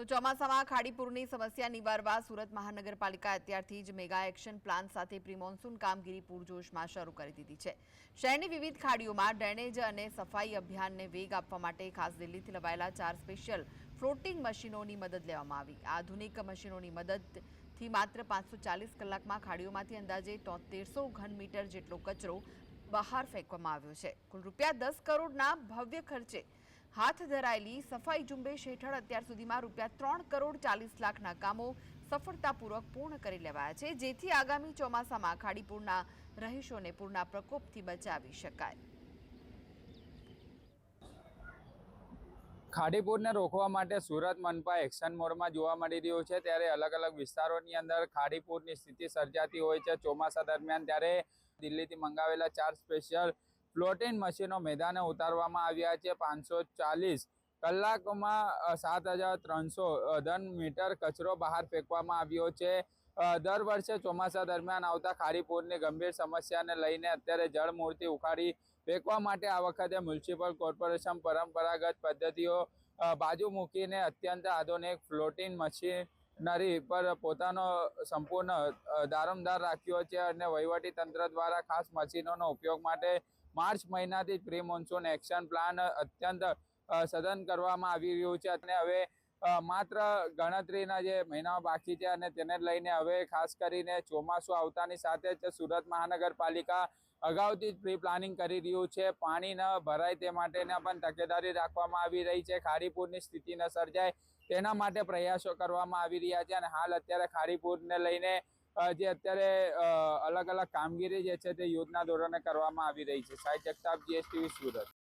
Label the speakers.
Speaker 1: તો ચોમાસામાં ખાડીપુરની સમસ્યા નિવારવા સુરત મહાનગરપાલિકા અત્યારથી જ મેગા એક્શન પ્લાન સાથે પ્રી મોન્સૂન કામગીરી પૂરજોશમાં શરૂ કરી દીધી છે। શહેરની વિવિધ ખાડીઓમાં ડ્રેનેજ અને સફાઈ અભિયાનને વેગ આપવા માટે ખાસ દિલ્હીથી લવાયેલા 4 સ્પેશિયલ ફ્લોટિંગ મશીનોની મદદ લેવામાં આવી। આધુનિક મશીનોની મદદથી માત્ર 540 કલાકમાં ખાડીઓમાંથી અંદાજે 7300 ઘન મીટર જેટલો કચરો બહાર ફેંકવામાં આવ્યો છે। કુલ રૂપિયા 10 કરોડના ભવ્ય ખર્ચે हाथ धरायेली सफाई झुंबेश हेठळ अत्यार सुधीमां रूपिया 3 करोड़ 40 लाखना कामों सफलतापूर्वक पूर्ण करी लेवाया छे, जेथी आगामी ચોમાસામાં ખાડીપુરના રહીશોને પૂરના પ્રકોપથી બચાવી શકાય।
Speaker 2: ખાડીપુરને રોકવા માટે સુરત મનપા એક્શન મોડમાં જોવા મળી રહ્યું છે। ત્યારે અલગ અલગ વિસ્તારોની અંદર ખાડીપુરની સ્થિતિ સર્જાતી હોય છે ચોમાસા દરમિયાન। ત્યારે દિલ્હીથી મંગાવેલા 4 સ્પેશિયલ ફ્લોટિંગ મશીનો મેદાને ઉતારવામાં આવ્યા છે। 540 કલાકમાં 7300 ઘન મીટર કચરો બહાર ફેંકવામાં આવ્યો છે। દર વર્ષે ચોમાસા દરમિયાન આવતા ખાડીપુરની ગંભીર સમસ્યાને લઈને અત્યારે જળમૂળથી ઉખાડી ફેંકવા માટે આ વખતે મ્યુનિસિપલ કોર્પોરેશન પરંપરાગત પદ્ધતિઓ બાજુ મૂકીને અત્યંત આધુનિક ફ્લોટિંગ મશીનરી પર પોતાનો સંપૂર્ણ દારોમદાર રાખ્યો છે અને વહીવટી તંત્ર દ્વારા ખાસ મશીનોનો ઉપયોગ માટે માર્ચ મહિનાથી પ્રી મોન્સૂન એક્શન પ્લાન અત્યંત સઘન કરવામાં આવી રહ્યું છે અને હવે માત્ર ગણતરીના જે મહિનાઓ બાકી છે અને તેને લઈને હવે ખાસ કરીને ચોમાસું આવતાની સાથે જ સુરત મહાનગરપાલિકા અગાઉથી જ પ્રી પ્લાનિંગ કરી રહ્યું છે। પાણી ન ભરાય તે માટેના પણ તકેદારી રાખવામાં આવી રહી છે। ખાડીપુરની સ્થિતિ ન સર્જાય તેના માટે પ્રયાસો કરવામાં આવી રહ્યા છે અને હાલ અત્યારે ખાડીપુરને લઈને જે અત્યારે અલગ અલગ કામગીરી જે છે તે યુદ્ધના ધોરણે કરવામાં આવી રહી છે। સાહિદ જગતાપ, GSTV સુરત।